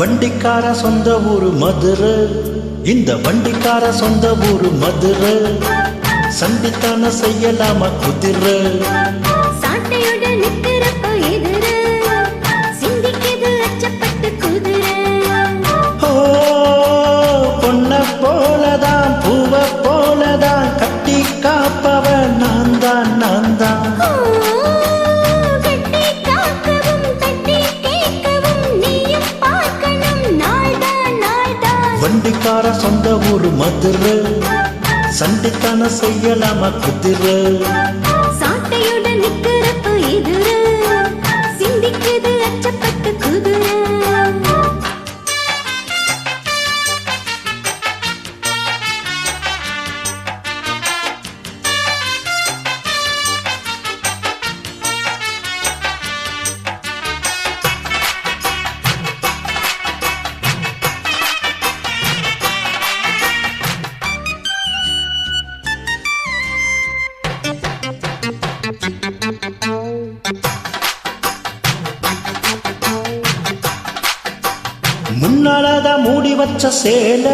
வண்டிக்கார சொந்த ஊரு மதுரை, இந்த வண்டிக்கார சொந்த ஊரு மதுரை. சண்டித்தான செய்யலாமா குதிரை? சாட்டையோட நிக்கிறப்ப எதிர சிந்திக்குது அச்சப்பட்டு குதிரை. ஓ பொன்ன போலதான் பூவ போலதான் கட்டி காப்பவன் நான் தான் நான் தான். கட்டி காக்கவும் தட்டி கேட்கவும் நீயும் பார்க்கணும் நாள்தான் நாள்தான். வண்டிக்கார சொந்த ஊரு மதுரை, சண்டித்தான செய்யலாமா குதிரை? சாட்டையோட நிக்கிறப்ப எதிர சிந்திக்குது அச்சப்பட்டு குதிரை. முன்னாலதான் மூடி வச்ச சேல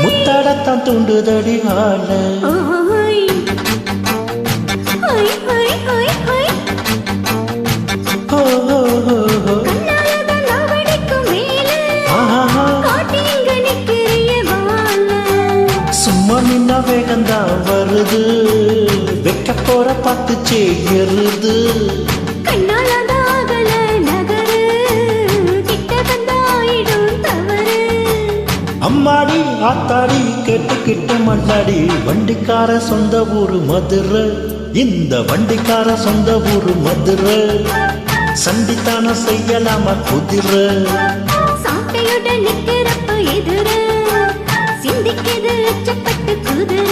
முத்தாடத்தான் தூண்டுதடி ஆல. ஓய் ஓய் ஓய் ஓய் ஓய் ஓ, ஓ, ஓ, ஓ. கண்ணாலதான் நாவடிக்கும் மேல ஆஹா, காட்டி இங்க நிக்கிறிய வாழ. சும்மா நின்னா வேகந்தான் வருது, வைக்க போற பார்த்து செய்யறது. கண்ணாலதான் அகல நகரு கிட்ட வந்தாயிடும் தவறு. அம்மாடி ஆத்தாடி கேட்டுக்கிட்ட மல்லாடி. வண்டிக்கார சொந்த ஊரு மதுரை, இந்த வண்டிக்கார சொந்த ஊரு மதுரை. சண்டித்தான செய்யலாமா குதிரை? சாட்டையோட நிக்கிறப்ப எதிர சிந்திக்குது அச்சப்பட்டு குதிரை.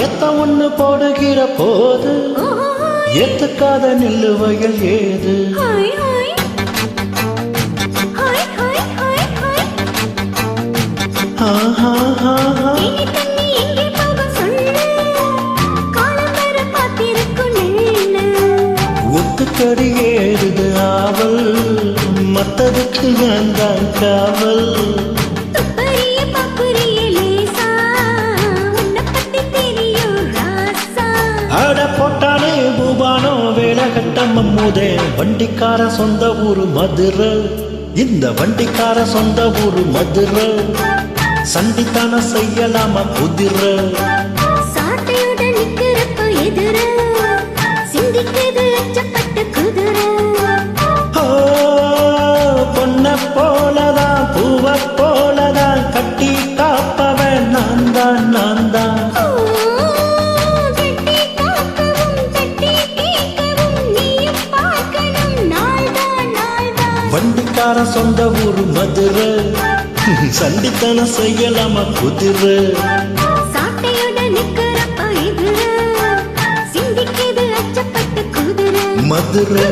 எத்த ஒண்ணு போடுகிற போது ஏத்துக்காத நெல்லு வயல் ஏது? Hi hi hi hi hi hi. ஆஹா, ஆஹா. இனி தண்ணி எங்கே போகும் சொல்லு, காலம் வர காத்திருக்கும் நெல்லு. ஒத்துக்கடி ஏறுது ஆவல், மத்ததுக்கு ஏந்தான் காவல். துப்பறிய பாக்குறிய லேசா, உன்னை பத்தி தெரியும் ராசா. ஆட போட்டானே பூபானோ வேலை கட்ட மம்மூதே. வண்டிக்கார சொந்த ஊரு மதுரை, இந்த வண்டிக்கார சொந்த ஊரு மதுரை. சண்டித்தான செய்யலாமா குதிரை? சாட்டையோட நிக்கிறப்ப எதிர சிந்திக்குது அச்சப்பட்டு குதிரை. ஓ பொன்ன போலதான் பூவ போலதான் கட்டி காப்பவன் நான் தான் நான் தான். கட்டி காக்கவும் தட்டி கேட்கவும் நீயும் பார்க்கணும் நாள்தான் நாள்தான். வண்டிக்கார சொந்த ஊரு மதுரை, சண்டித்தான செய்யலாமா குதிரை? சாட்டையோட நிக்கிறப்ப எதிர சிந்திக்குது அச்சப்பட்டு குதிரை. மதுரை